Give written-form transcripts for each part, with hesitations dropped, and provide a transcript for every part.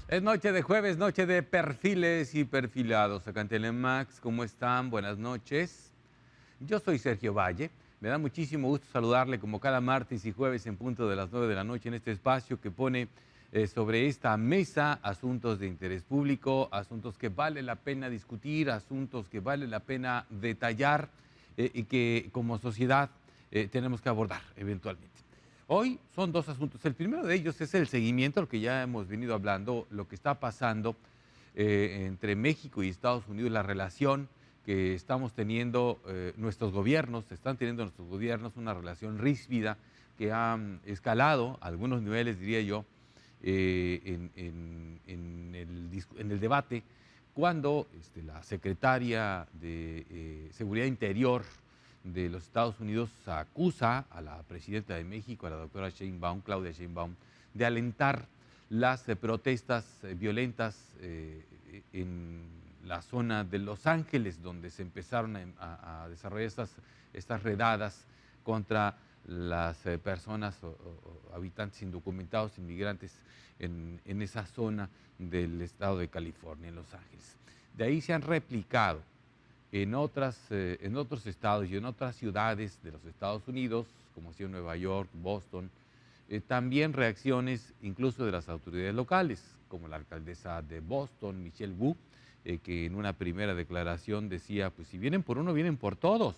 Es noche de jueves, noche de perfiles y perfilados. Acá en Telemax, ¿cómo están? Buenas noches. Yo soy Sergio Valle. Me da muchísimo gusto saludarle como cada martes y jueves en punto de las 9 de la noche en este espacio que pone sobre esta mesa asuntos de interés público, asuntos que vale la pena discutir, asuntos que vale la pena detallar y que como sociedad tenemos que abordar eventualmente. Hoy son dos asuntos. El primero de ellos es el seguimiento, lo que ya hemos venido hablando, lo que está pasando entre México y Estados Unidos, la relación que estamos teniendo nuestros gobiernos, están teniendo nuestros gobiernos una relación ríspida que ha escalado a algunos niveles, diría yo, en el debate, cuando la secretaria de Seguridad Interior de los Estados Unidos acusa a la presidenta de México, a la doctora Sheinbaum, Claudia Sheinbaum, de alentar las protestas violentas en la zona de Los Ángeles, donde se empezaron a desarrollar estas redadas contra las personas o habitantes indocumentados, inmigrantes en esa zona del estado de California, en Los Ángeles. De ahí se han replicado en otros estados y en otras ciudades de los Estados Unidos, como ha sido Nueva York, Boston, también reacciones incluso de las autoridades locales, como la alcaldesa de Boston, Michelle Wu, que en una primera declaración decía, pues si vienen por uno, vienen por todos,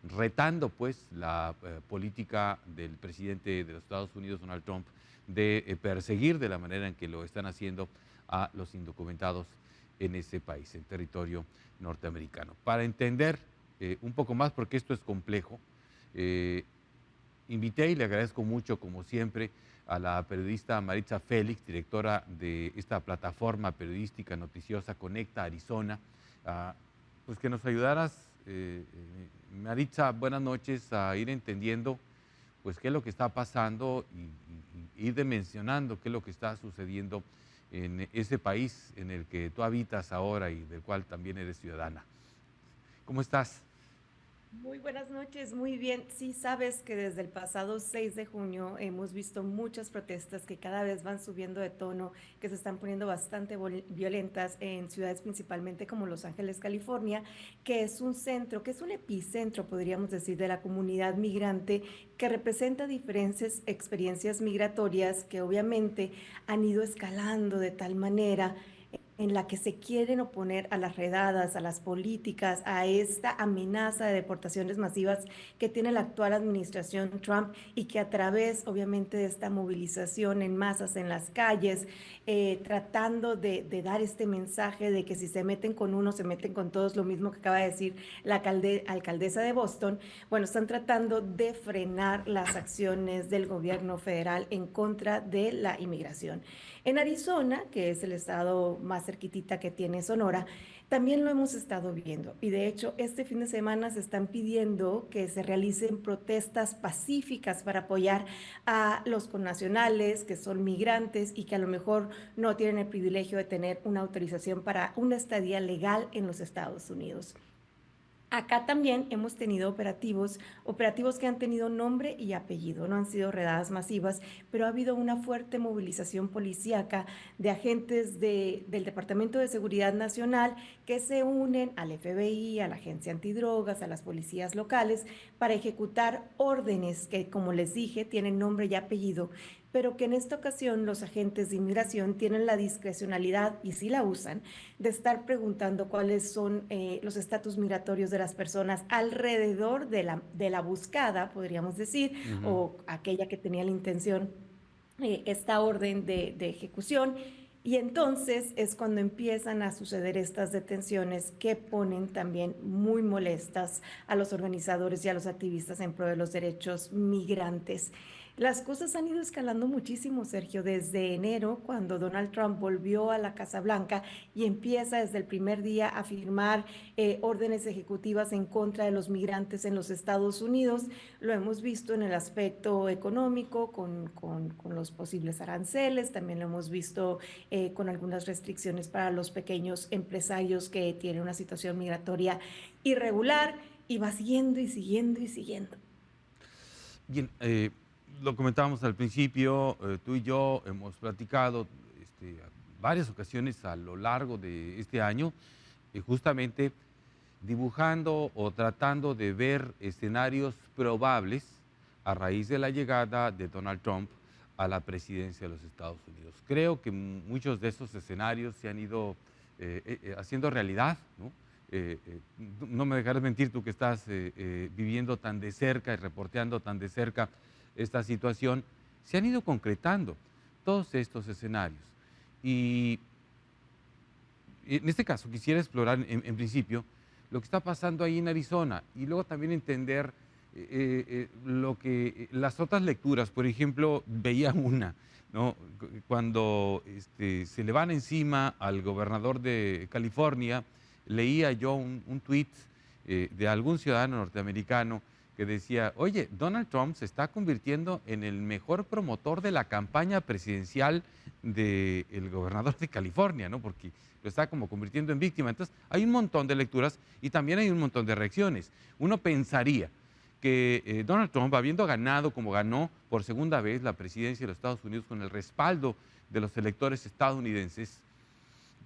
retando pues la política del presidente de los Estados Unidos, Donald Trump, de perseguir de la manera en que lo están haciendo a los indocumentados en ese país, en territorio norteamericano. Para entender un poco más, porque esto es complejo, invité y le agradezco mucho, como siempre, a la periodista Maritza Félix, directora de esta plataforma periodística noticiosa Conecta Arizona, pues que nos ayudaras, Maritza, buenas noches, a ir entendiendo pues qué es lo que está pasando y ir dimensionando qué es lo que está sucediendo en ese país en el que tú habitas ahora y del cual también eres ciudadana. ¿Cómo estás? Muy buenas noches, muy bien. Sí, sabes que desde el pasado 6 de junio hemos visto muchas protestas que cada vez van subiendo de tono, que se están poniendo bastante violentas en ciudades principalmente como Los Ángeles, California, que es un centro, que es un epicentro, podríamos decir, de la comunidad migrante, que representa diferentes experiencias migratorias que obviamente han ido escalando de tal manera en la que se quieren oponer a las redadas, a las políticas, a esta amenaza de deportaciones masivas que tiene la actual administración Trump y que a través, obviamente, de esta movilización en masas en las calles, tratando de dar este mensaje de que si se meten con uno, se meten con todos, lo mismo que acaba de decir la alcaldesa de Boston, bueno, están tratando de frenar las acciones del gobierno federal en contra de la inmigración. En Arizona, que es el estado más cerquitita que tiene Sonora, también lo hemos estado viendo. Y de hecho, este fin de semana se están pidiendo que se realicen protestas pacíficas para apoyar a los connacionales que son migrantes y que a lo mejor no tienen el privilegio de tener una autorización para una estadía legal en los Estados Unidos. Acá también hemos tenido operativos que han tenido nombre y apellido, no han sido redadas masivas, pero ha habido una fuerte movilización policíaca de agentes del Departamento de Seguridad Nacional que se unen al FBI, a la Agencia Antidrogas, a las policías locales, para ejecutar órdenes que, como les dije, tienen nombre y apellido, pero que en esta ocasión los agentes de inmigración tienen la discrecionalidad, y sí la usan, de estar preguntando cuáles son los estatus migratorios de las personas alrededor de la buscada, podríamos decir, Ujú. o aquella que tenía la intención, esta orden de ejecución. Y entonces es cuando empiezan a suceder estas detenciones que ponen también muy molestas a los organizadores y a los activistas en pro de los derechos migrantes. Las cosas han ido escalando muchísimo, Sergio, desde enero, cuando Donald Trump volvió a la Casa Blanca y empieza desde el primer día a firmar órdenes ejecutivas en contra de los migrantes en los Estados Unidos. Lo hemos visto en el aspecto económico, con los posibles aranceles, también lo hemos visto con algunas restricciones para los pequeños empresarios que tienen una situación migratoria irregular, y va siguiendo y siguiendo y siguiendo. Bien, lo comentábamos al principio, tú y yo hemos platicado, varias ocasiones a lo largo de este año, justamente dibujando o tratando de ver escenarios probables a raíz de la llegada de Donald Trump a la presidencia de los Estados Unidos. Creo que muchos de esos escenarios se han ido haciendo realidad, ¿no? No me dejarás mentir tú que estás viviendo tan de cerca y reporteando tan de cerca esta situación, se han ido concretando todos estos escenarios. Y en este caso quisiera explorar en principio lo que está pasando ahí en Arizona y luego también entender lo que las otras lecturas. Por ejemplo, veía una, ¿no? Cuando se le van encima al gobernador de California, leía yo un tuit de algún ciudadano norteamericano que decía: oye, Donald Trump se está convirtiendo en el mejor promotor de la campaña presidencial del gobernador de California, ¿no? Porque lo está como convirtiendo en víctima. Entonces, hay un montón de lecturas y también hay un montón de reacciones. Uno pensaría que Donald Trump, habiendo ganado como ganó por segunda vez la presidencia de los Estados Unidos con el respaldo de los electores estadounidenses,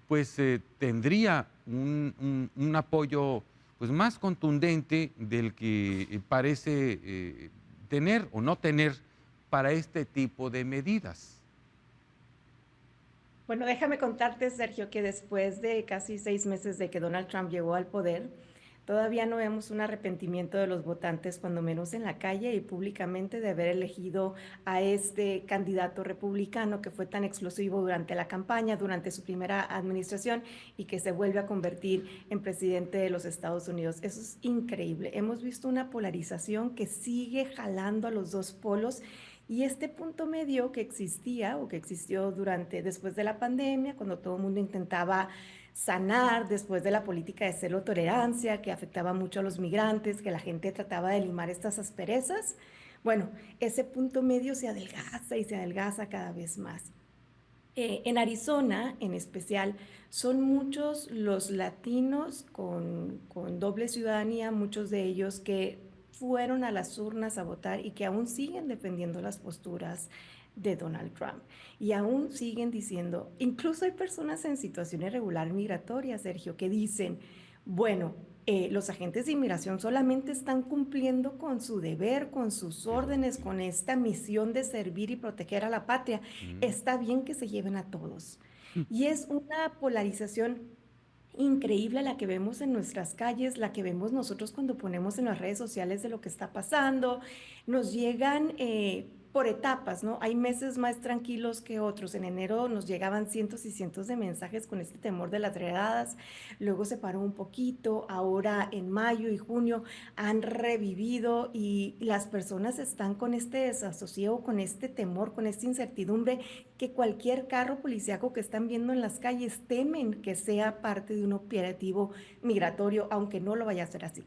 pues tendría un apoyo pues, más contundente del que parece tener o no tener para este tipo de medidas. Bueno, déjame contarte, Sergio, que después de casi 6 meses de que Donald Trump llegó al poder, todavía no vemos un arrepentimiento de los votantes, cuando menos en la calle y públicamente, de haber elegido a este candidato republicano que fue tan explosivo durante la campaña, durante su primera administración, y que se vuelve a convertir en presidente de los Estados Unidos. Eso es increíble. Hemos visto una polarización que sigue jalando a los dos polos. Y este punto medio que existía o que existió después de la pandemia, cuando todo el mundo intentaba sanar después de la política de cero tolerancia que afectaba mucho a los migrantes, que la gente trataba de limar estas asperezas, bueno, ese punto medio se adelgaza y se adelgaza cada vez más. En Arizona, en especial, son muchos los latinos con doble ciudadanía, muchos de ellos que fueron a las urnas a votar y que aún siguen defendiendo las posturas de Donald Trump. Y aún siguen diciendo, incluso hay personas en situación irregular migratoria, Sergio, que dicen, bueno, los agentes de inmigración solamente están cumpliendo con su deber, con sus órdenes, con esta misión de servir y proteger a la patria. Mm. Está bien que se lleven a todos. Y es una polarización increíble la que vemos en nuestras calles, la que vemos nosotros cuando ponemos en las redes sociales de lo que está pasando. Nos llegan por etapas, ¿no? Hay meses más tranquilos que otros. En enero nos llegaban cientos y cientos de mensajes con este temor de las redadas, luego se paró un poquito, ahora en mayo y junio han revivido y las personas están con este desasosiego, con este temor, con esta incertidumbre, que cualquier carro policíaco que están viendo en las calles temen que sea parte de un operativo migratorio, aunque no lo vaya a ser así.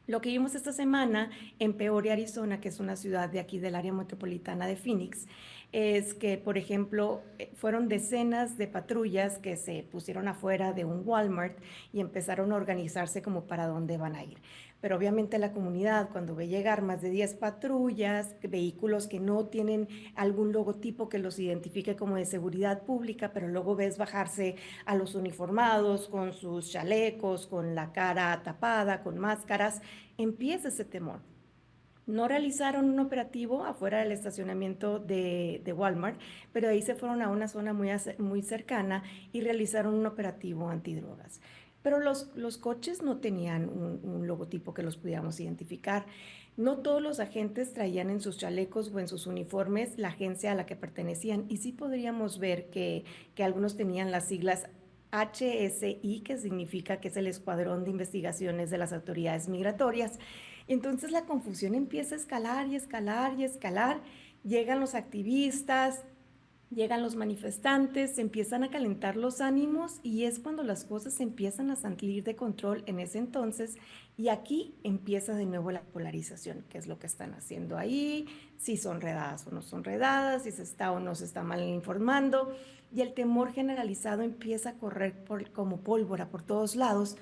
Lo que vimos esta semana en Peoria, Arizona, que es una ciudad de aquí del área metropolitana de Phoenix, es que, por ejemplo, fueron decenas de patrullas que se pusieron afuera de un Walmart y empezaron a organizarse como para dónde van a ir. Pero obviamente la comunidad, cuando ve llegar más de 10 patrullas, vehículos que no tienen algún logotipo que los identifique como de seguridad pública, pero luego ves bajarse a los uniformados con sus chalecos, con la cara tapada, con máscaras, empieza ese temor. No realizaron un operativo afuera del estacionamiento de Walmart, pero ahí se fueron a una zona muy cercana y realizaron un operativo antidrogas. Pero los coches no tenían un logotipo que los pudiéramos identificar. No todos los agentes traían en sus chalecos o en sus uniformes la agencia a la que pertenecían, y sí podríamos ver que algunos tenían las siglas HSI, que significa que es el Escuadrón de Investigaciones de las Autoridades Migratorias. Entonces la confusión empieza a escalar y escalar y escalar. Llegan los activistas, llegan los manifestantes, se empiezan a calentar los ánimos y es cuando las cosas empiezan a salir de control en ese entonces, y aquí empieza de nuevo la polarización, que es lo que están haciendo ahí, si son redadas o no son redadas, si se está o no se está mal informando, y el temor generalizado empieza a correr como pólvora por todos lados,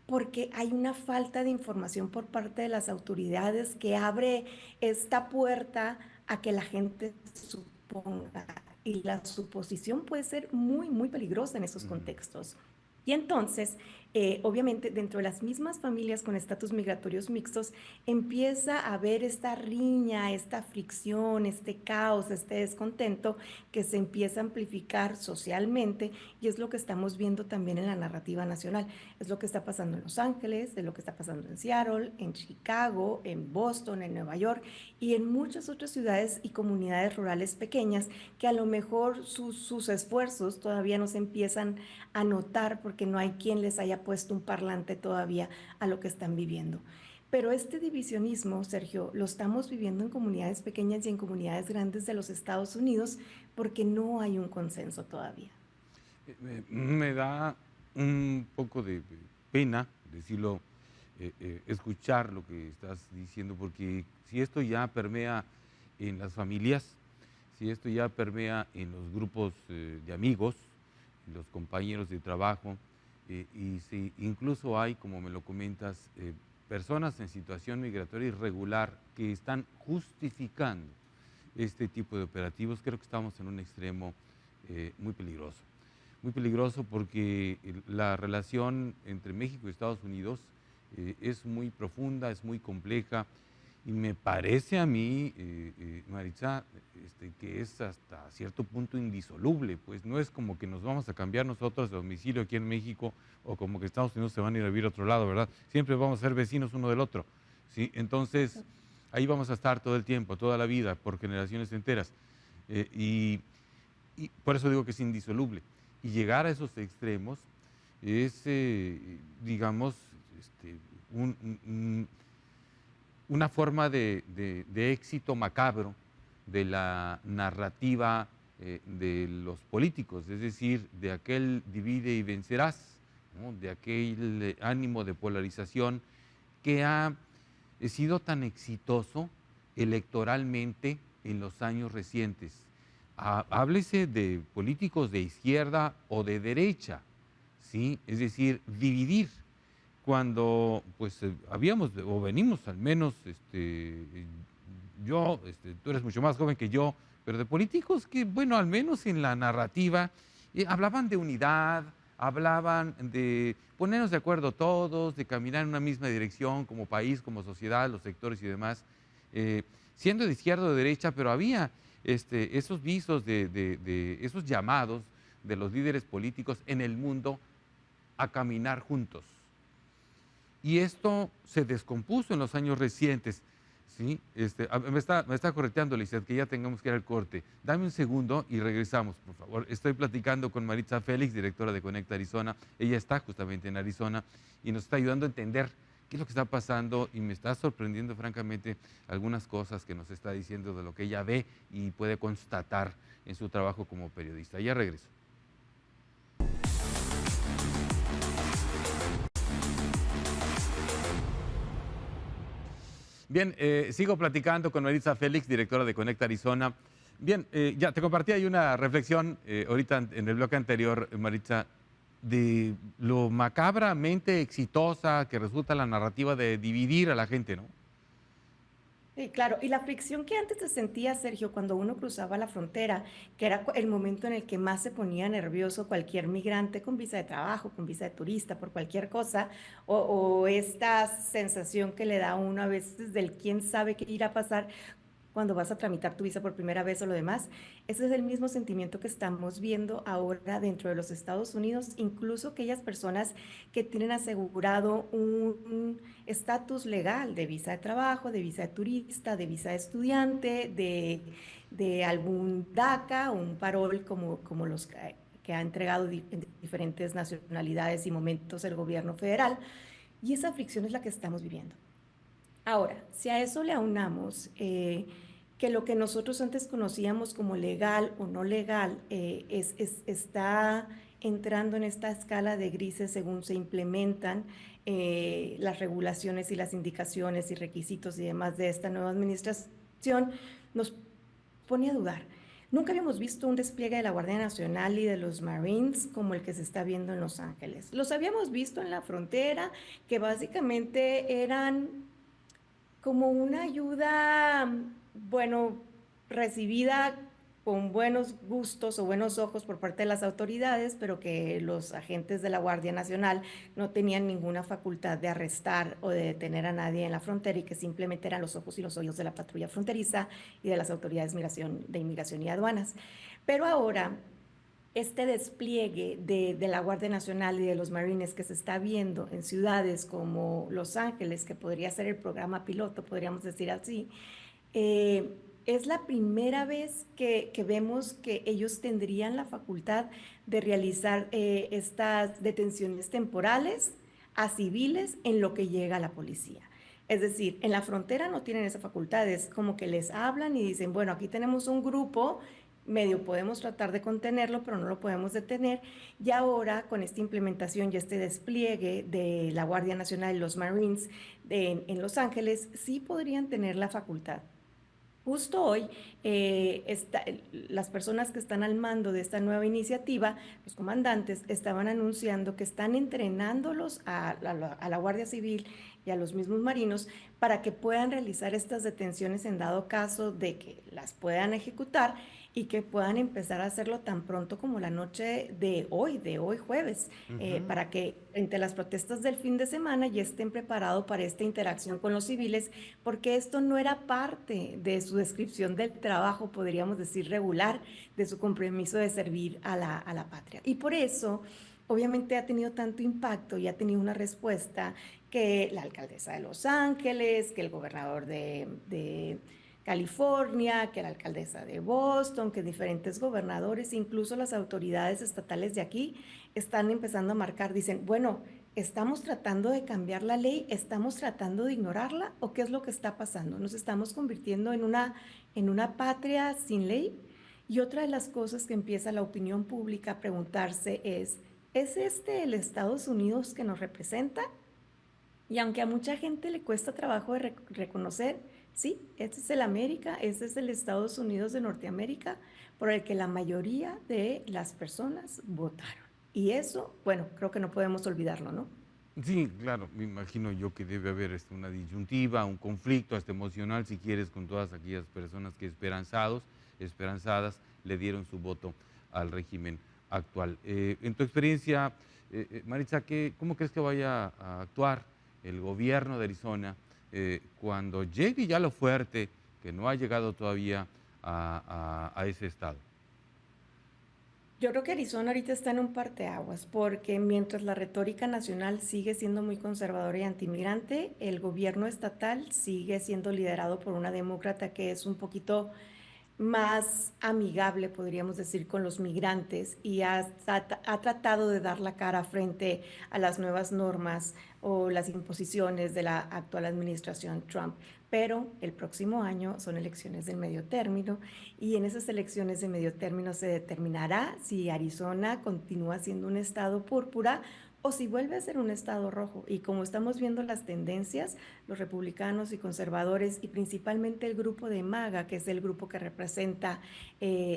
porque hay una falta de información por parte de las autoridades que abre esta puerta a que la gente suponga. y la suposición puede ser muy, muy peligrosa en esos contextos. Y entonces, obviamente, dentro de las mismas familias con estatus migratorios mixtos, empieza a haber esta riña, esta fricción, este caos, este descontento que se empieza a amplificar socialmente y es lo que estamos viendo también en la narrativa nacional. Es lo que está pasando en Los Ángeles, es lo que está pasando en Seattle, en Chicago, en Boston, en Nueva York y en muchas otras ciudades y comunidades rurales pequeñas que a lo mejor sus esfuerzos todavía no se empiezan a notar porque no hay quien les haya puesto un parlante todavía a lo que están viviendo. Pero este divisionismo, Sergio, lo estamos viviendo en comunidades pequeñas y en comunidades grandes de los Estados Unidos porque no hay un consenso todavía. Me da un poco de pena decirlo, escuchar lo que estás diciendo, porque si esto ya permea en las familias, si esto ya permea en los grupos de amigos, en los compañeros de trabajo, y si incluso hay, como me lo comentas, personas en situación migratoria irregular que están justificando este tipo de operativos, creo que estamos en un extremo muy peligroso. Muy peligroso porque la relación entre México y Estados Unidos es muy profunda, es muy compleja y me parece a mí, Maritza, que es hasta cierto punto indisoluble, pues no es como que nos vamos a cambiar nosotros de domicilio aquí en México o como que Estados Unidos se van a ir a vivir a otro lado, ¿verdad? Siempre vamos a ser vecinos uno del otro, ¿sí? Entonces, ahí vamos a estar todo el tiempo, toda la vida, por generaciones enteras. Y por eso digo que es indisoluble. Y llegar a esos extremos es, digamos, una forma de éxito macabro de la narrativa de los políticos, es decir, de aquel divide y vencerás, ¿no? De aquel ánimo de polarización que ha sido tan exitoso electoralmente en los años recientes. Háblese de políticos de izquierda o de derecha, ¿sí? Es decir, dividir cuando pues habíamos o venimos al menos yo, tú eres mucho más joven que yo, pero de políticos que, bueno, al menos en la narrativa hablaban de unidad, hablaban de ponernos de acuerdo todos, de caminar en una misma dirección como país, como sociedad, los sectores y demás, siendo de izquierda o de derecha, pero había esos visos de esos llamados de los líderes políticos en el mundo a caminar juntos. Y esto se descompuso en los años recientes, ¿sí? Me está correteando, Lizeth, que ya tengamos que ir al corte. Dame un segundo y regresamos, por favor. Estoy platicando con Maritza Félix, directora de Conecta Arizona. Ella está justamente en Arizona y nos está ayudando a entender qué es lo que está pasando y me está sorprendiendo, francamente, algunas cosas que nos está diciendo de lo que ella ve y puede constatar en su trabajo como periodista. Ya regreso. Bien, sigo platicando con Maritza Félix, directora de Conecta Arizona. Bien, ya te compartí ahí una reflexión ahorita en el bloque anterior, Maritza, de lo macabramente exitosa que resulta la narrativa de dividir a la gente, ¿no? Sí, claro, y la fricción que antes se sentía, Sergio, cuando uno cruzaba la frontera, que era el momento en el que más se ponía nervioso cualquier migrante con visa de trabajo, con visa de turista, por cualquier cosa, o esta sensación que le da a uno a veces del quién sabe qué irá a pasar cuando vas a tramitar tu visa por primera vez o lo demás. Ese es el mismo sentimiento que estamos viendo ahora dentro de los Estados Unidos, incluso aquellas personas que tienen asegurado un estatus legal de visa de trabajo, de visa de turista, de visa de estudiante, de algún DACA o un parol como los que ha entregado en diferentes nacionalidades y momentos el gobierno federal. Y esa fricción es la que estamos viviendo. Ahora, si a eso le aunamos que lo que nosotros antes conocíamos como legal o no legal está entrando en esta escala de grises según se implementan las regulaciones y las indicaciones y requisitos y demás de esta nueva administración, nos pone a dudar. Nunca habíamos visto un despliegue de la Guardia Nacional y de los Marines como el que se está viendo en Los Ángeles. Los habíamos visto en la frontera, que básicamente eran como una ayuda, bueno, recibida con buenos gustos o buenos ojos por parte de las autoridades, pero que los agentes de la Guardia Nacional no tenían ninguna facultad de arrestar o de detener a nadie en la frontera y que simplemente eran los ojos y los oídos de la patrulla fronteriza y de las autoridades de inmigración y aduanas. Pero ahora este despliegue de la Guardia Nacional y de los Marines que se está viendo en ciudades como Los Ángeles, que podría ser el programa piloto, podríamos decir así, es la primera vez que vemos que ellos tendrían la facultad de realizar estas detenciones temporales a civiles en lo que llega a la policía. Es decir, en la frontera no tienen esa facultad, es como que les hablan y dicen, bueno, aquí tenemos un grupo, medio podemos tratar de contenerlo, pero no lo podemos detener. Y ahora, con esta implementación y este despliegue de la Guardia Nacional y los Marines en Los Ángeles, sí podrían tener la facultad. Justo hoy, las personas que están al mando de esta nueva iniciativa, los comandantes, estaban anunciando que están entrenándolos a la Guardia Civil y a los mismos marinos para que puedan realizar estas detenciones en dado caso de que las puedan ejecutar y que puedan empezar a hacerlo tan pronto como la noche de hoy jueves, Ujú. para que entre las protestas del fin de semana ya estén preparados para esta interacción con los civiles, porque esto no era parte de su descripción del trabajo, podríamos decir, regular, de su compromiso de servir a la patria. Y por eso, obviamente, ha tenido tanto impacto y ha tenido una respuesta que la alcaldesa de Los Ángeles, que el gobernador de California, que la alcaldesa de Boston, que diferentes gobernadores, incluso las autoridades estatales de aquí, están empezando a marcar, dicen, bueno, ¿estamos tratando de cambiar la ley? ¿Estamos tratando de ignorarla? ¿O qué es lo que está pasando? ¿Nos estamos convirtiendo en una patria sin ley? Y otra de las cosas que empieza la opinión pública a preguntarse ¿es este el Estados Unidos que nos representa? Y aunque a mucha gente le cuesta trabajo de reconocer, sí, este es el América, este es el Estados Unidos de Norteamérica, por el que la mayoría de las personas votaron. Y eso, bueno, creo que no podemos olvidarlo, ¿no? Sí, claro, me imagino yo que debe haber una disyuntiva, un conflicto hasta emocional, si quieres, con todas aquellas personas que esperanzadas, le dieron su voto al régimen actual. En tu experiencia, Maritza, ¿cómo crees que vaya a actuar el gobierno de Arizona cuando llegue ya lo fuerte, que no ha llegado todavía a ese estado? Yo creo que Arizona ahorita está en un parteaguas, porque mientras la retórica nacional sigue siendo muy conservadora y antimigrante, el gobierno estatal sigue siendo liderado por una demócrata que es un poquito más amigable, podríamos decir, con los migrantes y ha tratado de dar la cara frente a las nuevas normas o las imposiciones de la actual administración Trump. Pero el próximo año son elecciones de medio término y en esas elecciones de medio término se determinará si Arizona continúa siendo un estado púrpura o si vuelve a ser un estado rojo. Y como estamos viendo las tendencias, los republicanos y conservadores y principalmente el grupo de MAGA, que es el grupo que representa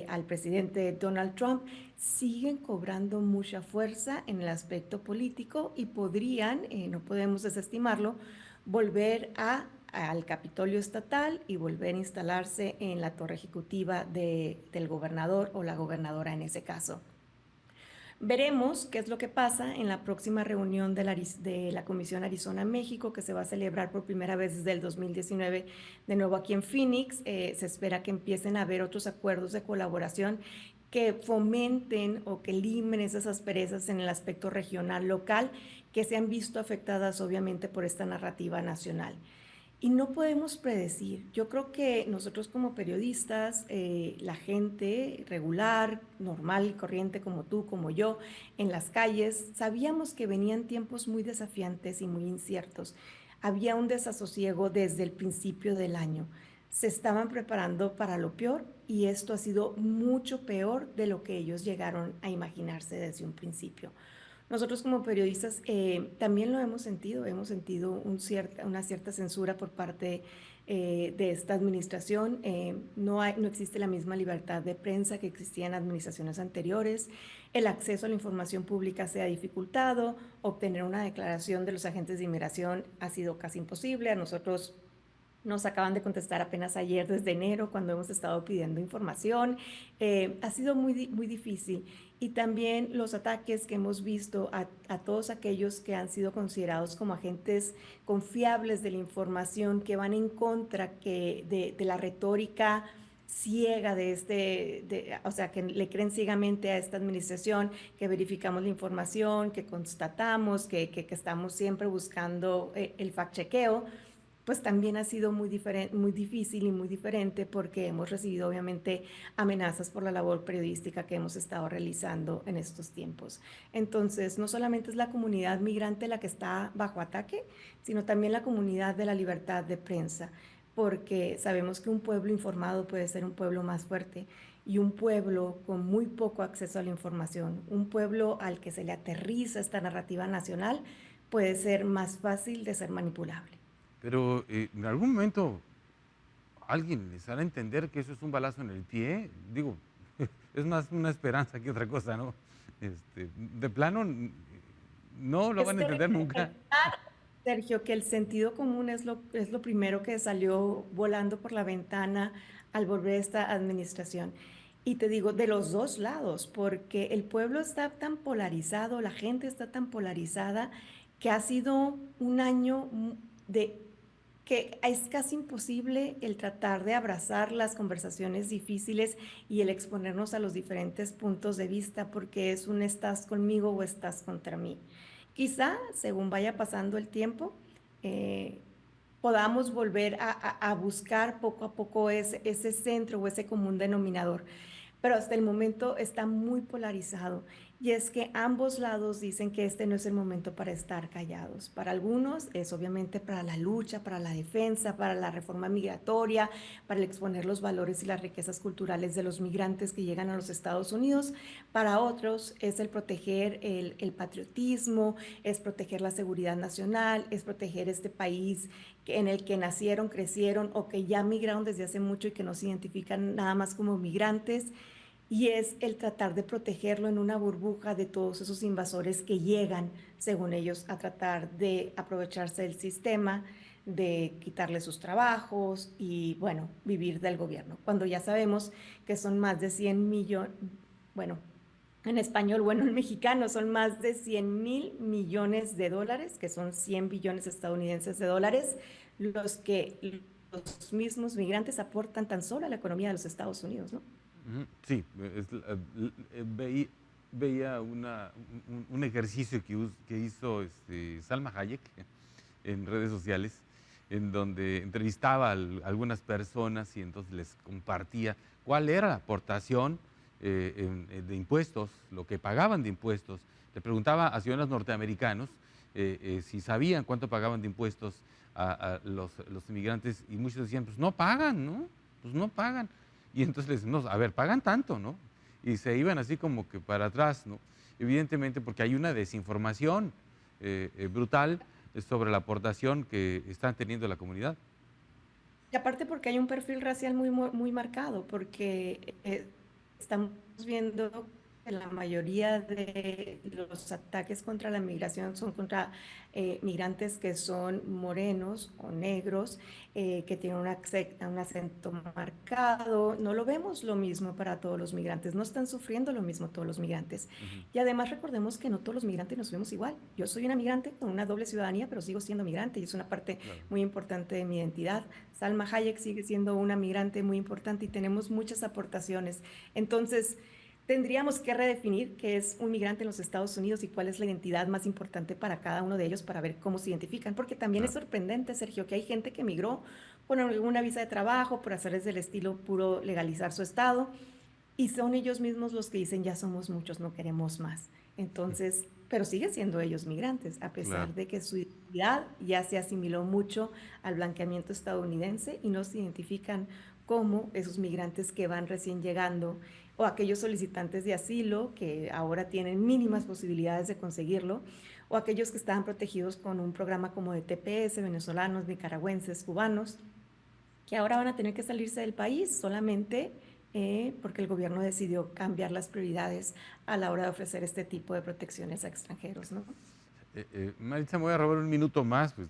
al presidente Donald Trump, siguen cobrando mucha fuerza en el aspecto político y podrían, no podemos desestimarlo, volver al Capitolio estatal y volver a instalarse en la torre ejecutiva del gobernador o la gobernadora en ese caso. Veremos qué es lo que pasa en la próxima reunión de la Comisión Arizona-México, que se va a celebrar por primera vez desde el 2019 de nuevo aquí en Phoenix. Se espera que empiecen a haber otros acuerdos de colaboración que fomenten o que limen esas asperezas en el aspecto regional local que se han visto afectadas obviamente por esta narrativa nacional. Y no podemos predecir. Yo creo que nosotros como periodistas, la gente regular, normal y corriente como tú, como yo, en las calles, sabíamos que venían tiempos muy desafiantes y muy inciertos. Había un desasosiego desde el principio del año. Se estaban preparando para lo peor y esto ha sido mucho peor de lo que ellos llegaron a imaginarse desde un principio. Nosotros como periodistas también lo hemos sentido una cierta censura por parte de esta administración. No existe la misma libertad de prensa que existía en administraciones anteriores. El acceso a la información pública se ha dificultado. Obtener una declaración de los agentes de inmigración ha sido casi imposible. A nosotros Nos acaban de contestar apenas ayer, desde enero, cuando hemos estado pidiendo información. Ha sido muy difícil. Y también los ataques que hemos visto a todos aquellos que han sido considerados como agentes confiables de la información, que van en contra de la retórica ciega o sea, que le creen ciegamente a esta administración, que verificamos la información, que constatamos, que estamos siempre buscando el fact-chequeo, pues también ha sido muy difícil y muy diferente, porque hemos recibido obviamente amenazas por la labor periodística que hemos estado realizando en estos tiempos. Entonces, no solamente es la comunidad migrante la que está bajo ataque, sino también la comunidad de la libertad de prensa, porque sabemos que un pueblo informado puede ser un pueblo más fuerte, y un pueblo con muy poco acceso a la información, un pueblo al que se le aterriza esta narrativa nacional, puede ser más fácil de ser manipulable. Pero en algún momento alguien les hará entender que eso es un balazo en el pie. Digo, es más una esperanza que otra cosa, ¿no? De plano, no lo Es van a de entender nunca. recalcar, Sergio, que el sentido común es lo primero que salió volando por la ventana al volver esta administración. Y te digo, de los dos lados, porque el pueblo está tan polarizado, la gente está tan polarizada, que ha sido un año de que es casi imposible el tratar de abrazar las conversaciones difíciles y el exponernos a los diferentes puntos de vista, porque es un estás conmigo o estás contra mí. Quizá, según vaya pasando el tiempo, eh, podamos volver a buscar poco a poco ese centro o ese común denominador, pero hasta el momento está muy polarizado. Y es que ambos lados dicen que este no es el momento para estar callados. Para algunos es obviamente para la lucha, para la defensa, para la reforma migratoria, para el exponer los valores y las riquezas culturales de los migrantes que llegan a los Estados Unidos. Para otros es el proteger el patriotismo, es proteger la seguridad nacional, es proteger este país en el que nacieron, crecieron o que ya migraron desde hace mucho y que no se identifican nada más como migrantes, y es el tratar de protegerlo en una burbuja de todos esos invasores que llegan, según ellos, a tratar de aprovecharse del sistema, de quitarle sus trabajos y, bueno, vivir del gobierno, cuando ya sabemos que son más de 100 millones, bueno, en español, bueno, en mexicano son más de 100.000 millones de dólares, que son 100 billones estadounidenses de dólares, los que los mismos migrantes aportan tan solo a la economía de los Estados Unidos, ¿no? Ujú, sí, veía un ejercicio que hizo Salma Hayek en redes sociales, en donde entrevistaba a algunas personas y entonces les compartía cuál era la aportación de impuestos, lo que pagaban de impuestos. Le preguntaba a ciudadanos norteamericanos si sabían cuánto pagaban de impuestos a los inmigrantes, y muchos decían, pues no pagan, ¿no? Pues no pagan. Y entonces les decían, no, a ver, pagan tanto, ¿no? Y se iban así como que para atrás, ¿no? Evidentemente porque hay una desinformación brutal sobre la aportación que están teniendo la comunidad. Y aparte porque hay un perfil racial muy marcado, porque estamos viendo que la mayoría de los ataques contra la migración son contra migrantes que son morenos o negros, que tienen un acento marcado. No lo vemos lo mismo para todos los migrantes, no están sufriendo lo mismo todos los migrantes. Ujú, Y además recordemos que no todos los migrantes nos vemos igual. Yo soy una migrante con una doble ciudadanía, pero sigo siendo migrante y es una parte claro. muy importante de mi identidad. Salma Hayek sigue siendo una migrante muy importante y tenemos muchas aportaciones. Entonces, tendríamos que redefinir qué es un migrante en los Estados Unidos y cuál es la identidad más importante para cada uno de ellos, para ver cómo se identifican, porque también es Claro. sorprendente, Sergio, que hay gente que migró con alguna visa de trabajo, por hacerles del estilo puro legalizar su estado, y son ellos mismos los que dicen, ya somos muchos, no queremos más. Entonces, pero siguen siendo ellos migrantes, a Claro. pesar de que su identidad ya se asimiló mucho al blanqueamiento estadounidense y no se identifican como esos migrantes que van recién llegando, o aquellos solicitantes de asilo que ahora tienen mínimas posibilidades de conseguirlo, o aquellos que estaban protegidos con un programa como de TPS, venezolanos, nicaragüenses, cubanos, que ahora van a tener que salirse del país solamente porque el gobierno decidió cambiar las prioridades a la hora de ofrecer este tipo de protecciones a extranjeros, ¿no? Maritza, me voy a robar un minuto más. Pues,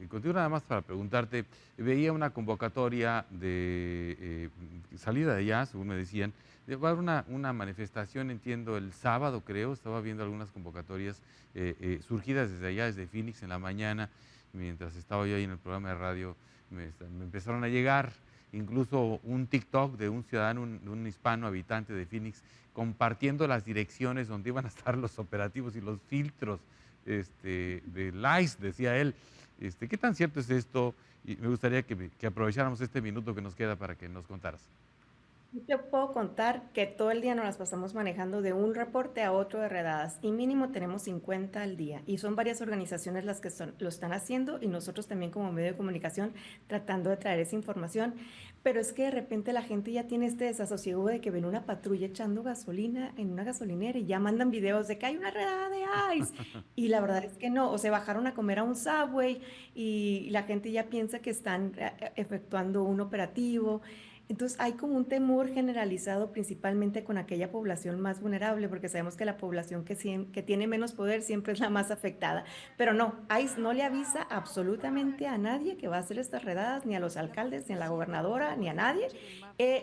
contigo nada más para preguntarte. Veía una convocatoria de salida de allá, según me decían. Va a haber una manifestación, entiendo, el sábado, creo. Estaba viendo algunas convocatorias surgidas desde allá, desde Phoenix, en la mañana. Mientras estaba yo ahí en el programa de radio, me empezaron a llegar incluso un TikTok de un ciudadano, un hispano habitante de Phoenix, compartiendo las direcciones donde iban a estar los operativos y los filtros de Lice, decía él. ¿Qué tan cierto es esto? Y me gustaría que aprovecháramos este minuto que nos queda para que nos contaras. Yo te puedo contar que todo el día nos las pasamos manejando de un reporte a otro de redadas y mínimo tenemos 50 al día y son varias organizaciones las que lo están haciendo y nosotros también como medio de comunicación tratando de traer esa información, pero es que de repente la gente ya tiene este desasosiego de que ven una patrulla echando gasolina en una gasolinera y ya mandan videos de que hay una redada de ICE y la verdad es que no, o se bajaron a comer a un Subway y la gente ya piensa que están efectuando un operativo. Entonces hay como un temor generalizado principalmente con aquella población más vulnerable, porque sabemos que la población que tiene menos poder siempre es la más afectada. Pero no, ICE no le avisa absolutamente a nadie que va a hacer estas redadas, ni a los alcaldes, ni a la gobernadora, ni a nadie,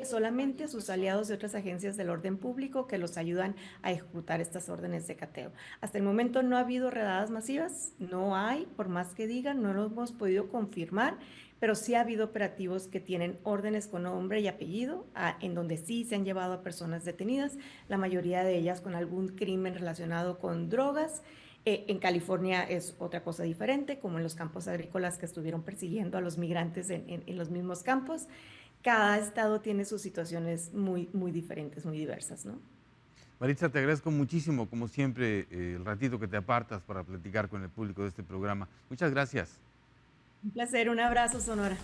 solamente a sus aliados de otras agencias del orden público que los ayudan a ejecutar estas órdenes de cateo. Hasta el momento no ha habido redadas masivas, no hay, por más que digan, no lo hemos podido confirmar, pero sí ha habido operativos que tienen órdenes con nombre y apellido, en donde sí se han llevado a personas detenidas, la mayoría de ellas con algún crimen relacionado con drogas. En California es otra cosa diferente, como en los campos agrícolas que estuvieron persiguiendo a los migrantes en los mismos campos. Cada estado tiene sus situaciones muy, muy diferentes, muy diversas, ¿no? Maritza, te agradezco muchísimo, como siempre, el ratito que te apartas para platicar con el público de este programa. Muchas gracias. Un placer, un abrazo, Sonora.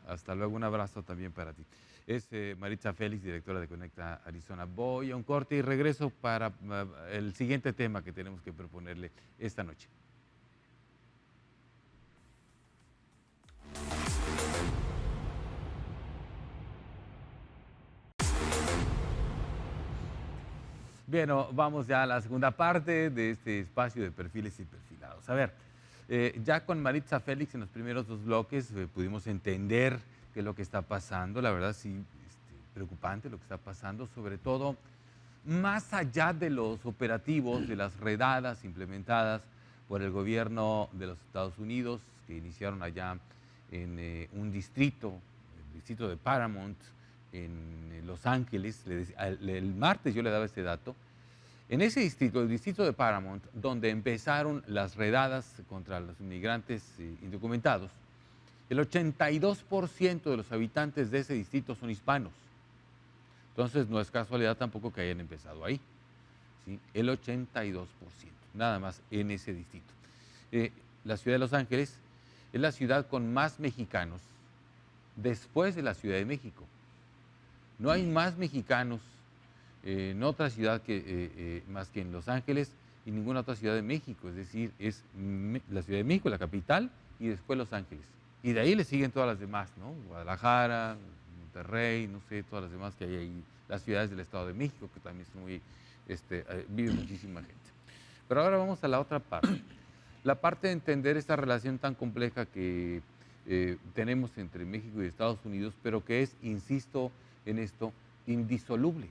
Hasta luego, un abrazo también para ti. Es Maritza Félix, directora de Conecta Arizona. Voy a un corte y regreso para el siguiente tema que tenemos que proponerle esta noche. Bien, vamos ya a la segunda parte de este espacio de perfiles y perfilados. A ver, ya con Maritza Félix en los primeros dos bloques pudimos entender qué es lo que está pasando. La verdad sí, preocupante lo que está pasando, sobre todo más allá de los operativos, de las redadas implementadas por el gobierno de los Estados Unidos, que iniciaron allá en un distrito, el distrito de Paramount, en Los Ángeles. El martes yo le daba este dato. En ese distrito, el distrito de Paramount, donde empezaron las redadas contra los inmigrantes indocumentados, el 82% de los habitantes de ese distrito son hispanos. Entonces, no es casualidad tampoco que hayan empezado ahí, ¿sí? El 82%, nada más en ese distrito. La ciudad de Los Ángeles es la ciudad con más mexicanos después de la Ciudad de México. No hay más mexicanos en otra ciudad más que en Los Ángeles y ninguna otra ciudad de México. Es decir, es la Ciudad de México, la capital, y después Los Ángeles. Y de ahí le siguen todas las demás, ¿no? Guadalajara, Monterrey, no sé, todas las demás que hay ahí, las ciudades del Estado de México, que también son muy, vive muchísima gente. Pero ahora vamos a la otra parte, la parte de entender esta relación tan compleja que tenemos entre México y Estados Unidos, pero que es, insisto en esto, indisoluble.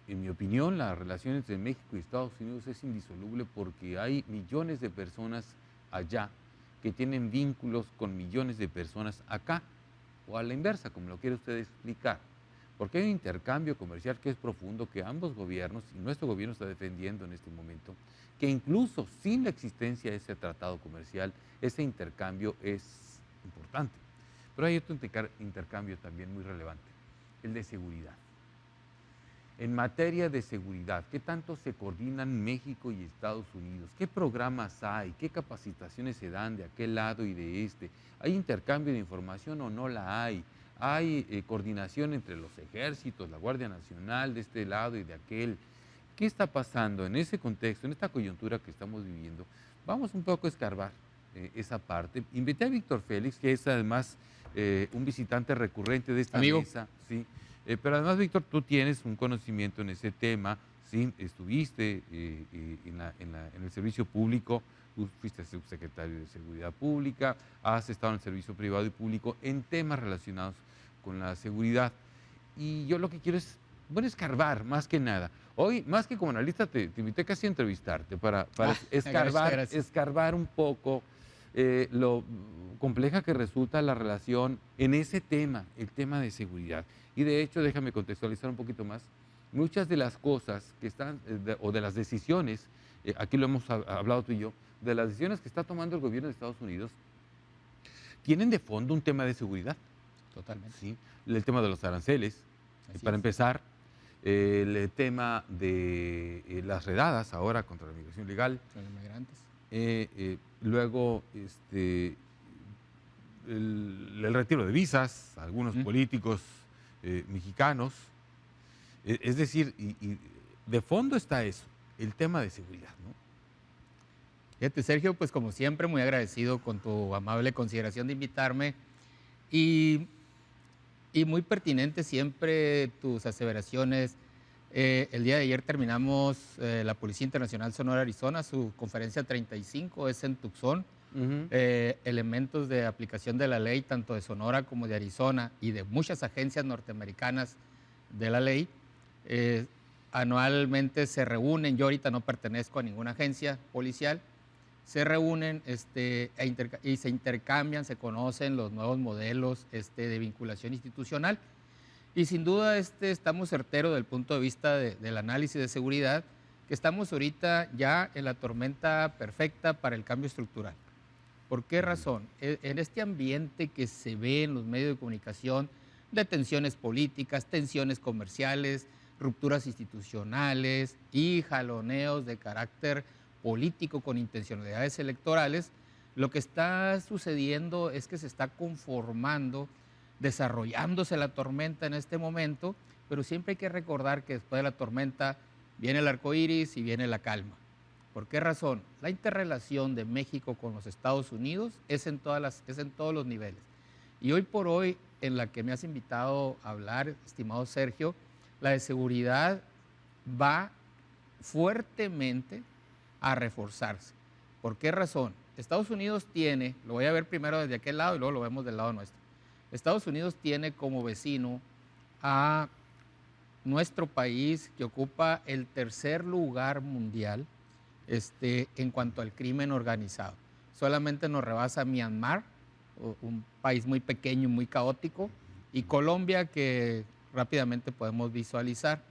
En mi opinión, la relación entre México y Estados Unidos es indisoluble porque hay millones de personas allá que tienen vínculos con millones de personas acá, o a la inversa, como lo quiere usted explicar. Porque hay un intercambio comercial que es profundo, que ambos gobiernos, y nuestro gobierno está defendiendo en este momento, que incluso sin la existencia de ese tratado comercial, ese intercambio es importante. Pero hay otro intercambio también muy relevante, el de seguridad. En materia de seguridad, ¿qué tanto se coordinan México y Estados Unidos? ¿Qué programas hay? ¿Qué capacitaciones se dan de aquel lado y de este? ¿Hay intercambio de información o no la hay? ¿Hay coordinación entre los ejércitos, la Guardia Nacional de este lado y de aquel? ¿Qué está pasando en ese contexto, en esta coyuntura que estamos viviendo? Vamos un poco a escarbar esa parte. Invité a Víctor Félix, que es además un visitante recurrente de esta mesa. Sí. Pero además, Víctor, tú tienes un conocimiento en ese tema, ¿sí? Estuviste en el servicio público, tú fuiste subsecretario de Seguridad Pública, has estado en el servicio privado y público en temas relacionados con la seguridad. Y yo lo que quiero es, bueno, escarbar más que nada. Hoy, más que como analista, te invité casi a entrevistarte para escarbar un poco lo compleja que resulta la relación en ese tema, el tema de seguridad. Y de hecho, déjame contextualizar un poquito más. Muchas de las cosas que están, o de las decisiones, aquí lo hemos hablado tú y yo, de las decisiones que está tomando el gobierno de Estados Unidos, tienen de fondo un tema de seguridad. Totalmente. ¿Sí? El tema de los aranceles, para empezar, el tema de las redadas ahora contra la migración ilegal. Los inmigrantes. Luego, el retiro de visas a algunos políticos mexicanos. Es decir, y de fondo está eso, el tema de seguridad, ¿no? Fíjate, Sergio, pues como siempre, muy agradecido con tu amable consideración de invitarme y muy pertinente siempre tus aseveraciones. El día de ayer terminamos la Policía Internacional Sonora, Arizona, su conferencia 35, es en Tucson. Elementos de aplicación de la ley, tanto de Sonora como de Arizona y de muchas agencias norteamericanas de la ley, anualmente se reúnen. Yo ahorita no pertenezco a ninguna agencia policial, se reúnen y se intercambian, se conocen los nuevos modelos de vinculación institucional. Y sin duda estamos certeros del punto de vista del análisis de seguridad, que estamos ahorita ya en la tormenta perfecta para el cambio estructural. ¿Por qué razón? En este ambiente que se ve en los medios de comunicación de tensiones políticas, tensiones comerciales, rupturas institucionales y jaloneos de carácter político con intencionalidades electorales, lo que está sucediendo es que se está conformando, desarrollándose la tormenta en este momento, pero siempre hay que recordar que después de la tormenta viene el arco iris y viene la calma. ¿Por qué razón? La interrelación de México con los Estados Unidos es en todos los niveles. Y hoy por hoy, en la que me has invitado a hablar, estimado Sergio, la de seguridad va fuertemente a reforzarse. ¿Por qué razón? Estados Unidos tiene, lo voy a ver primero desde aquel lado y luego lo vemos del lado nuestro. Estados Unidos tiene como vecino a nuestro país, que ocupa el tercer lugar mundial en cuanto al crimen organizado. Solamente nos rebasa Myanmar, un país muy pequeño y muy caótico, y Colombia, que rápidamente podemos visualizar.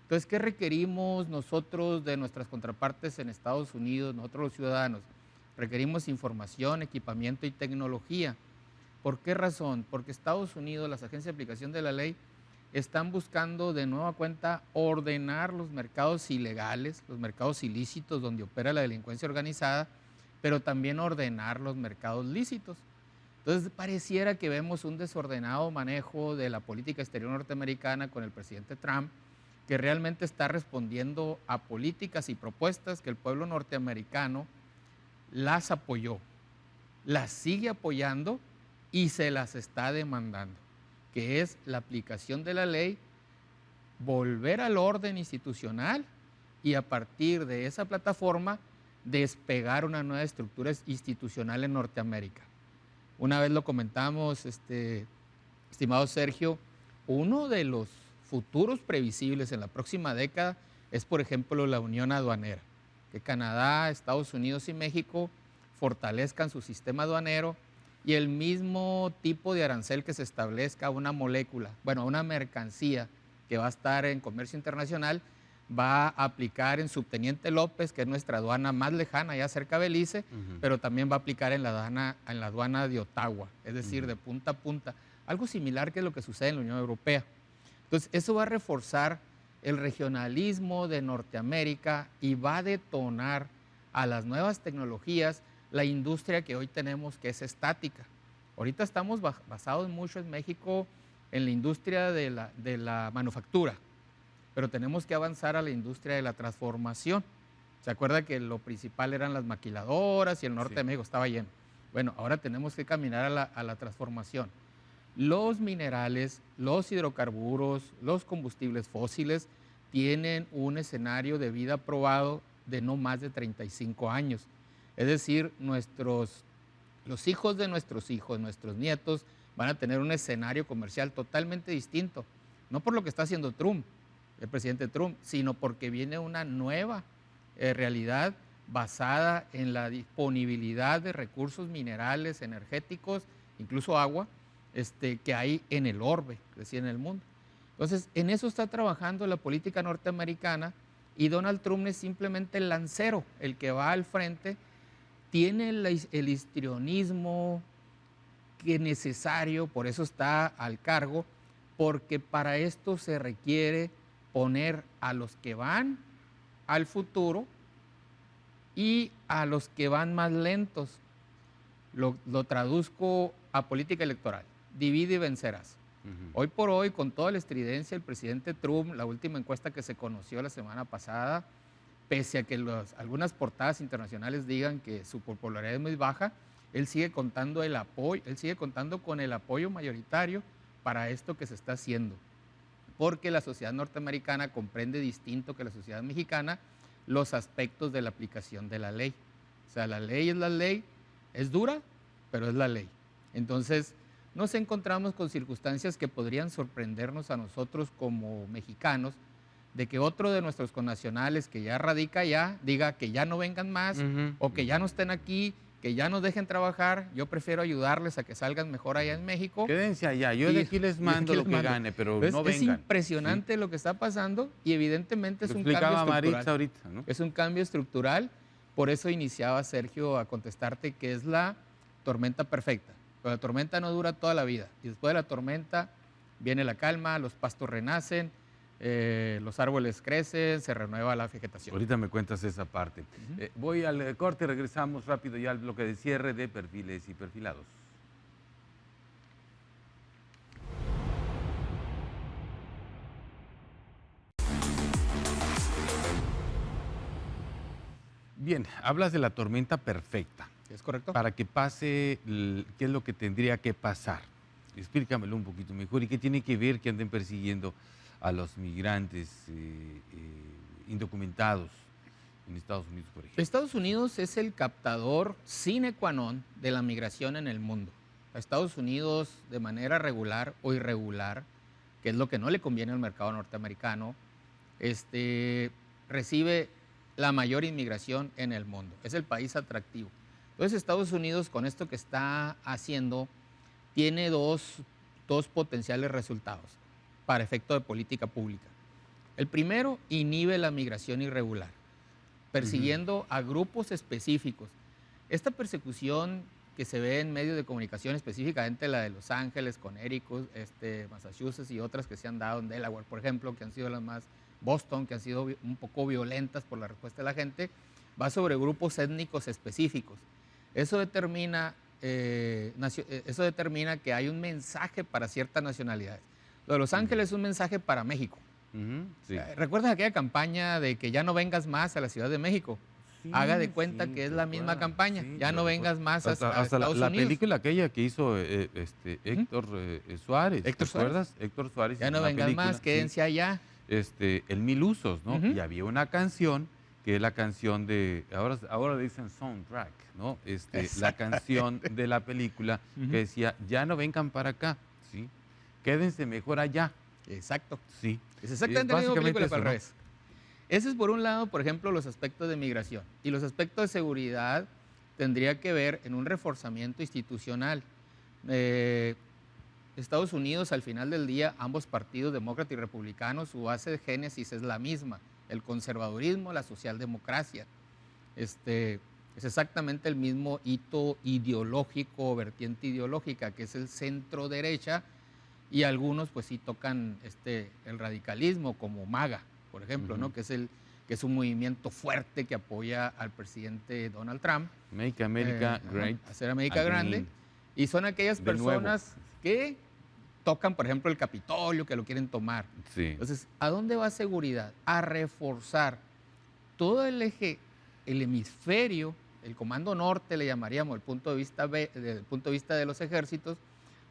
Entonces, ¿qué requerimos nosotros de nuestras contrapartes en Estados Unidos, nosotros los ciudadanos? Requerimos información, equipamiento y tecnología. ¿Por qué razón? Porque Estados Unidos, las agencias de aplicación de la ley, están buscando de nueva cuenta ordenar los mercados ilegales, los mercados ilícitos donde opera la delincuencia organizada, pero también ordenar los mercados lícitos. Entonces, pareciera que vemos un desordenado manejo de la política exterior norteamericana con el presidente Trump, que realmente está respondiendo a políticas y propuestas que el pueblo norteamericano las apoyó, las sigue apoyando y se las está demandando, que es la aplicación de la ley, volver al orden institucional y a partir de esa plataforma despegar una nueva estructura institucional en Norteamérica. Una vez lo comentamos, estimado Sergio, uno de los futuros previsibles en la próxima década es, por ejemplo, la unión aduanera, que Canadá, Estados Unidos y México fortalezcan su sistema aduanero y el mismo tipo de arancel que se establezca a una molécula, bueno, a una mercancía que va a estar en comercio internacional, va a aplicar en Subteniente López, que es nuestra aduana más lejana, ya cerca de Belice, pero también va a aplicar en la aduana de Ottawa, es decir, de punta a punta. Algo similar que es lo que sucede en la Unión Europea. Entonces, eso va a reforzar el regionalismo de Norteamérica y va a detonar a las nuevas tecnologías la industria que hoy tenemos, que es estática. Ahorita estamos basados mucho en México en la industria de la manufactura, pero tenemos que avanzar a la industria de la transformación. ¿Se acuerda que lo principal eran las maquiladoras y el norte de México estaba lleno? Bueno, ahora tenemos que caminar a la transformación. Los minerales, los hidrocarburos, los combustibles fósiles tienen un escenario de vida probado de no más de 35 años. Es decir, los hijos de nuestros hijos, nuestros nietos, van a tener un escenario comercial totalmente distinto. No por lo que está haciendo Trump, el presidente Trump, sino porque viene una nueva realidad basada en la disponibilidad de recursos minerales, energéticos, incluso agua, que hay en el orbe, es decir, en el mundo. Entonces, en eso está trabajando la política norteamericana y Donald Trump es simplemente el lancero, el que va al frente, tiene el histrionismo que es necesario, por eso está al cargo, porque para esto se requiere poner a los que van al futuro y a los que van más lentos. Lo traduzco a política electoral, divide y vencerás. Hoy por hoy, con toda la estridencia, el presidente Trump, la última encuesta que se conoció la semana pasada, pese a que algunas portadas internacionales digan que su popularidad es muy baja, él sigue contando con el apoyo mayoritario para esto que se está haciendo. Porque la sociedad norteamericana comprende distinto que la sociedad mexicana los aspectos de la aplicación de la ley. O sea, la ley es la ley, es dura, pero es la ley. Entonces, nos encontramos con circunstancias que podrían sorprendernos a nosotros como mexicanos, de que otro de nuestros connacionales que ya radica allá diga que ya no vengan más o que ya no estén aquí, que ya nos dejen trabajar. Yo prefiero ayudarles a que salgan mejor allá en México. Quédense allá, yo de aquí les mando lo que gane, pero entonces, no vengan. Es impresionante lo que está pasando y evidentemente es un cambio estructural. Maritza ahorita, ¿no? Es un cambio estructural, por eso iniciaba Sergio a contestarte que es la tormenta perfecta. Pero la tormenta no dura toda la vida y después de la tormenta viene la calma, los pastos renacen, los árboles crecen, se renueva la vegetación. Ahorita me cuentas esa parte. Voy al corte, regresamos rápido ya al bloque de cierre de Perfiles y Perfilados. Bien, hablas de la tormenta perfecta. ¿Es correcto? Para que pase, ¿qué es lo que tendría que pasar? Explícamelo un poquito mejor. ¿Y qué tiene que ver que anden persiguiendo a los migrantes indocumentados en Estados Unidos, por ejemplo? Estados Unidos es el captador sine qua non de la migración en el mundo. A Estados Unidos, de manera regular o irregular, que es lo que no le conviene al mercado norteamericano, recibe la mayor inmigración en el mundo. Es el país atractivo. Entonces, Estados Unidos, con esto que está haciendo, tiene dos potenciales resultados para efecto de política pública. El primero, inhibe la migración irregular, persiguiendo a grupos específicos. Esta persecución que se ve en medios de comunicación, específicamente la de Los Ángeles, Connecticut, Massachusetts y otras que se han dado en Delaware, por ejemplo, que han sido las más, Boston, que han sido un poco violentas por la respuesta de la gente, va sobre grupos étnicos específicos. Eso determina que hay un mensaje para ciertas nacionalidades. Lo de Los Ángeles es un mensaje para México. Sí. ¿Recuerdas aquella campaña de que ya no vengas más a la Ciudad de México? Sí, haga de cuenta que es la misma campaña. Sí, ya no vengas más a Estados Unidos. La película aquella que hizo Héctor Suárez. ¿Te acuerdas? Héctor Suárez. Ya no vengas más, quédense allá. El Mil Usos, ¿no? Y había una canción que es la canción de, ahora dicen soundtrack, ¿no? La canción de la película que decía, ya no vengan para acá, ¿sí? Quédense mejor allá. Exacto. Sí. Es exactamente la misma película, pero al revés. Ese es por un lado, por ejemplo, los aspectos de migración. Y los aspectos de seguridad tendría que ver en un reforzamiento institucional. Estados Unidos, al final del día, ambos partidos, demócrata y republicano, su base de génesis es la misma. El conservadurismo, la socialdemocracia. Es exactamente el mismo hito ideológico, vertiente ideológica, que es el centro derecha, y algunos pues sí tocan el radicalismo, como MAGA, por ejemplo, ¿no? que es un movimiento fuerte que apoya al presidente Donald Trump. Make America Great. Hacer América grande. Y son aquellas personas que tocan, por ejemplo, el Capitolio, que lo quieren tomar. Sí. Entonces, ¿a dónde va seguridad? A reforzar todo el eje, el hemisferio, el Comando Norte le llamaríamos, desde el punto de vista de los ejércitos,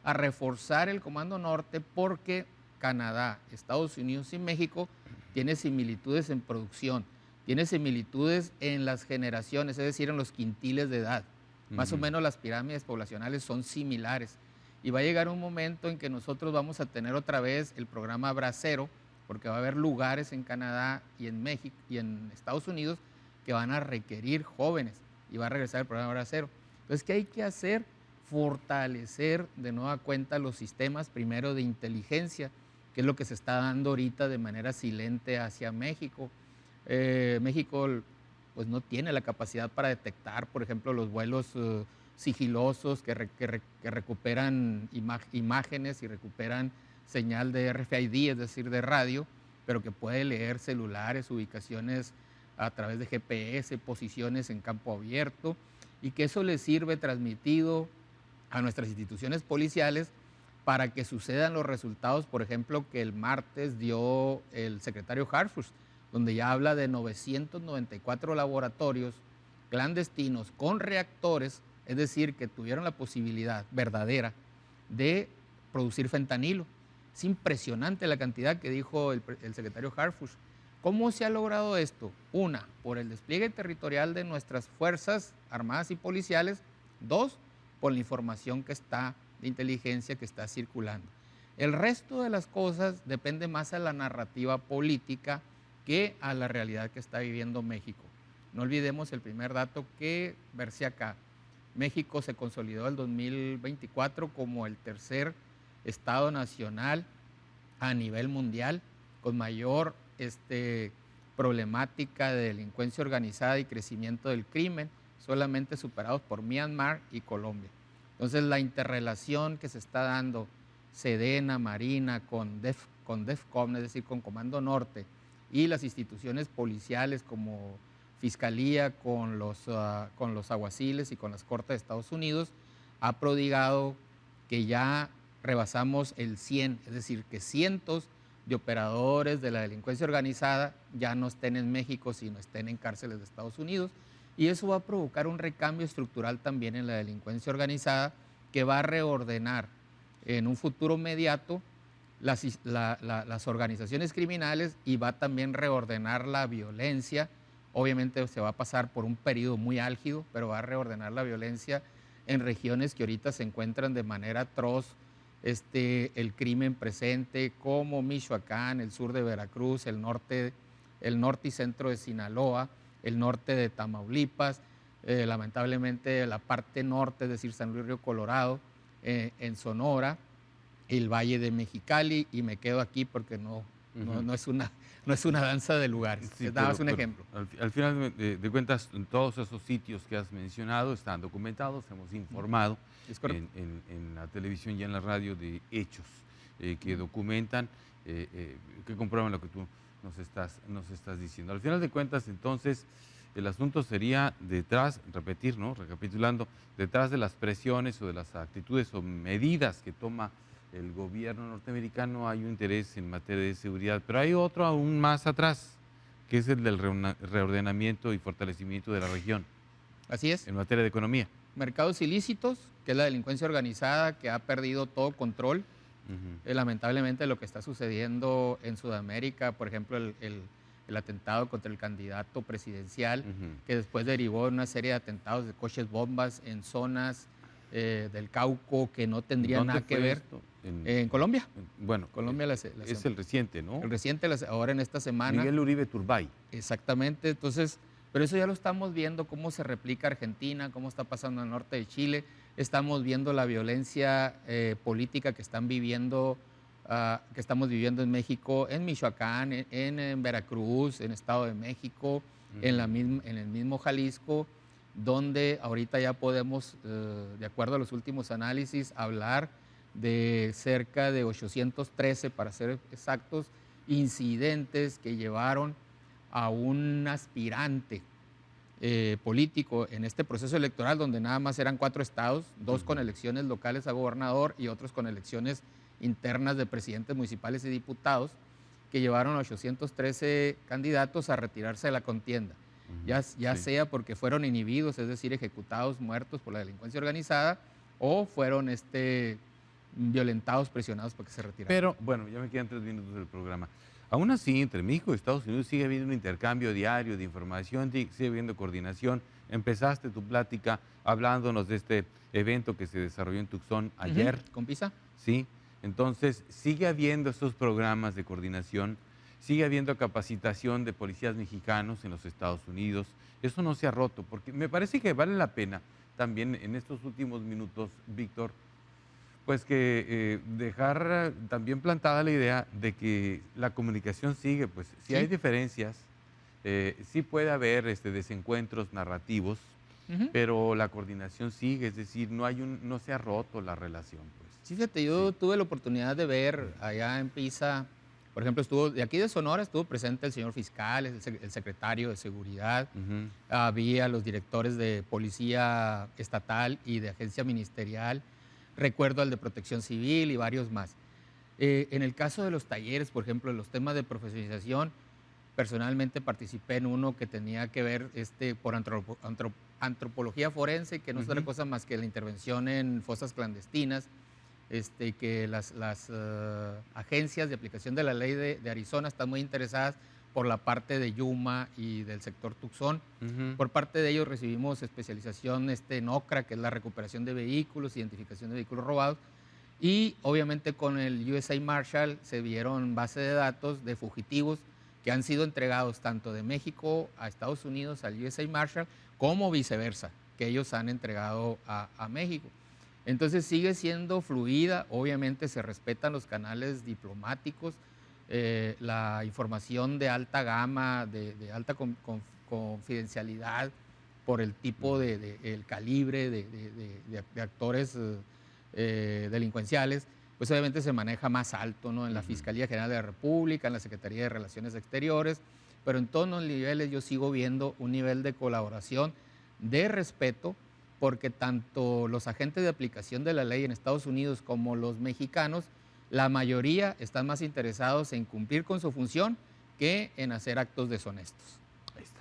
a reforzar el Comando Norte porque Canadá, Estados Unidos y México tiene similitudes en producción, tiene similitudes en las generaciones, es decir, en los quintiles de edad. Más o menos las pirámides poblacionales son similares. Y va a llegar un momento en que nosotros vamos a tener otra vez el programa Bracero, porque va a haber lugares en Canadá y en México y en Estados Unidos que van a requerir jóvenes y va a regresar el programa Bracero. Entonces, ¿qué hay que hacer? Fortalecer de nueva cuenta los sistemas, primero de inteligencia, que es lo que se está dando ahorita de manera silente hacia México. México pues no tiene la capacidad para detectar, por ejemplo, los vuelos sigilosos que recuperan imágenes y recuperan señal de RFID, es decir, de radio, pero que puede leer celulares, ubicaciones a través de GPS, posiciones en campo abierto, y que eso le sirve transmitido a nuestras instituciones policiales para que sucedan los resultados, por ejemplo, que el martes dio el secretario Harfuch, donde ya habla de 994 laboratorios clandestinos con reactores, es decir, que tuvieron la posibilidad verdadera de producir fentanilo. Es impresionante la cantidad que dijo el secretario Harfuch. ¿Cómo se ha logrado esto? Una, por el despliegue territorial de nuestras fuerzas armadas y policiales. Dos, por la información que está, de inteligencia que está circulando. El resto de las cosas depende más a la narrativa política que a la realidad que está viviendo México. No olvidemos el primer dato que verse acá. México se consolidó el 2024 como el tercer estado nacional a nivel mundial con mayor problemática de delincuencia organizada y crecimiento del crimen, solamente superados por Myanmar y Colombia. Entonces, la interrelación que se está dando Sedena, Marina, con DEFCON, es decir, con Comando Norte, y las instituciones policiales como Fiscalía, con los aguaciles y con las Cortes de Estados Unidos, ha prodigado que ya rebasamos el 100, es decir, que cientos de operadores de la delincuencia organizada ya no estén en México, sino estén en cárceles de Estados Unidos. Y eso va a provocar un recambio estructural también en la delincuencia organizada que va a reordenar en un futuro inmediato las organizaciones criminales y va también a reordenar la violencia. Obviamente se va a pasar por un periodo muy álgido, pero va a reordenar la violencia en regiones que ahorita se encuentran de manera atroz el crimen presente, como Michoacán, el sur de Veracruz, el norte y centro de Sinaloa, el norte de Tamaulipas, lamentablemente la parte norte, es decir, San Luis Río Colorado, en Sonora, el Valle de Mexicali, y me quedo aquí porque no es una danza de lugares. Sí, dabas un ejemplo. Al final de cuentas, todos esos sitios que has mencionado están documentados, hemos informado en la televisión y en la radio de hechos que documentan, que comprueban lo que tú nos estás diciendo. Al final de cuentas, entonces, el asunto sería detrás, recapitulando, detrás de las presiones o de las actitudes o medidas que toma el gobierno norteamericano hay un interés en materia de seguridad, pero hay otro aún más atrás, que es el del reordenamiento y fortalecimiento de la región. Así es. En materia de economía. Mercados ilícitos, que es la delincuencia organizada que ha perdido todo control. Lamentablemente lo que está sucediendo en Sudamérica, por ejemplo, el atentado contra el candidato presidencial, que después derivó en una serie de atentados de coches bombas en zonas del Cauco que no tendrían nada que ver. En Colombia. Bueno, Colombia es el reciente, ¿no? El reciente, ahora en esta semana. Miguel Uribe Turbay. Exactamente, entonces, pero eso ya lo estamos viendo, cómo se replica Argentina, cómo está pasando en el norte de Chile. Estamos viendo la violencia política que estamos viviendo en México, en Michoacán, en Veracruz, en Estado de México, en el mismo Jalisco, donde ahorita ya podemos, de acuerdo a los últimos análisis, hablar de cerca de 813, para ser exactos, incidentes que llevaron a un aspirante político en este proceso electoral, donde nada más eran 4 estados, 2 con elecciones locales a gobernador y otros con elecciones internas de presidentes municipales y diputados, que llevaron a 813 candidatos a retirarse de la contienda, ya sea porque fueron inhibidos, es decir, ejecutados, muertos por la delincuencia organizada, o fueron violentados, presionados para que se retiraran. Pero, bueno, ya me quedan 3 minutos del programa. Aún así, entre México y Estados Unidos sigue habiendo un intercambio diario de información, sigue habiendo coordinación. Empezaste tu plática hablándonos de este evento que se desarrolló en Tucson ayer. ¿Con PISA? Sí, entonces sigue habiendo estos programas de coordinación, sigue habiendo capacitación de policías mexicanos en los Estados Unidos. Eso no se ha roto, porque me parece que vale la pena también en estos últimos minutos, Víctor, pues que dejar también plantada la idea de que la comunicación sigue, pues si Sí. hay diferencias, sí puede haber desencuentros narrativos, Ujú. pero la coordinación sigue, es decir, no se ha roto la relación, pues. Sí, fíjate, yo tuve la oportunidad de ver allá en Pisa, por ejemplo, estuvo, de aquí de Sonora estuvo presente el señor fiscal, el secretario de Seguridad, Ujú. había los directores de Policía Estatal y de Agencia Ministerial, recuerdo al de Protección Civil y varios más. En el caso de los talleres, por ejemplo, los temas de profesionalización, personalmente participé en uno que tenía que ver por antropología forense, que no es otra Ujú. cosa más que la intervención en fosas clandestinas, que las agencias de aplicación de la ley de Arizona están muy interesadas por la parte de Yuma y del sector Tucson. Ujú. Por parte de ellos recibimos especialización en OCRA, que es la recuperación de vehículos, identificación de vehículos robados, y obviamente con el USA Marshal se vieron base de datos de fugitivos que han sido entregados tanto de México a Estados Unidos al USA Marshal como viceversa, que ellos han entregado a México. Entonces sigue siendo fluida, obviamente se respetan los canales diplomáticos, la información de alta gama, de alta confidencialidad por el tipo el calibre de actores delincuenciales, pues obviamente se maneja más alto, ¿no? En la Ujú. Fiscalía General de la República, en la Secretaría de Relaciones Exteriores, pero en todos los niveles yo sigo viendo un nivel de colaboración, de respeto, porque tanto los agentes de aplicación de la ley en Estados Unidos como los mexicanos, la mayoría están más interesados en cumplir con su función que en hacer actos deshonestos. Ahí está.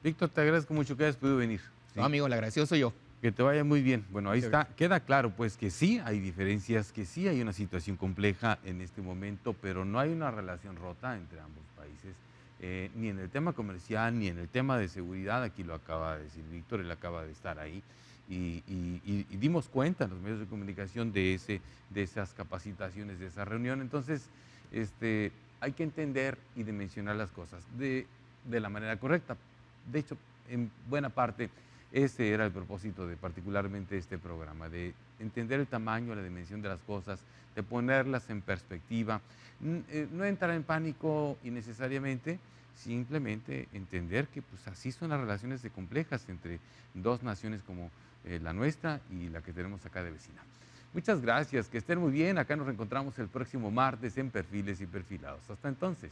Víctor, te agradezco mucho que hayas podido venir. ¿sí? No, amigo, el agradecido soy yo. Que te vaya muy bien. Bueno, ahí Muchas está. Queda claro, pues, que sí hay diferencias, que sí hay una situación compleja en este momento, pero no hay una relación rota entre ambos países, ni en el tema comercial, ni en el tema de seguridad. Aquí lo acaba de decir Víctor, él acaba de estar ahí. Y dimos cuenta en los medios de comunicación de esas capacitaciones, de esa reunión. Entonces, hay que entender y dimensionar las cosas de la manera correcta. De hecho, en buena parte, ese era el propósito de particularmente este programa, de entender el tamaño, la dimensión de las cosas, de ponerlas en perspectiva, no entrar en pánico innecesariamente, simplemente entender que pues, así son las relaciones de complejas entre dos naciones como la nuestra y la que tenemos acá de vecina. Muchas gracias, que estén muy bien. Acá nos reencontramos el próximo martes en Perfiles y Perfilados. Hasta entonces.